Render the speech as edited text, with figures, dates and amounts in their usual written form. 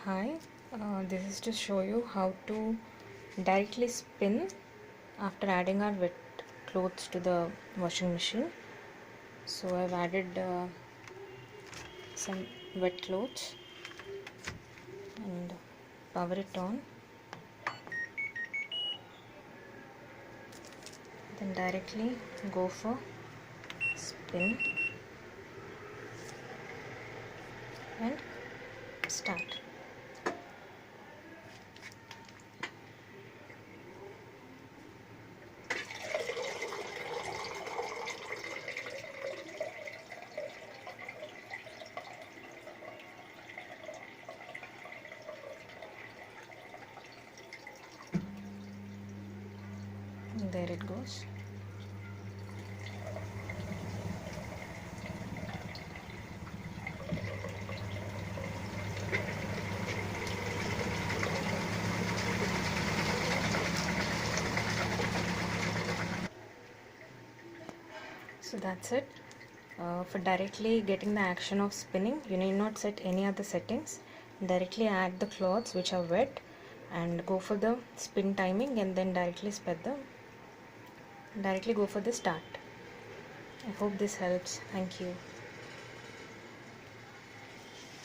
Hi, this is to show you how to directly spin after adding our wet clothes to the washing machine. So I've added some wet clothes and power it on, then directly go for spin and start. There it goes. So that's it. For directly getting the action of spinning, you need not set any other settings. Directly add the cloths which are wet and go for the spin timing, and then directly go for the start. I hope this helps. Thank you.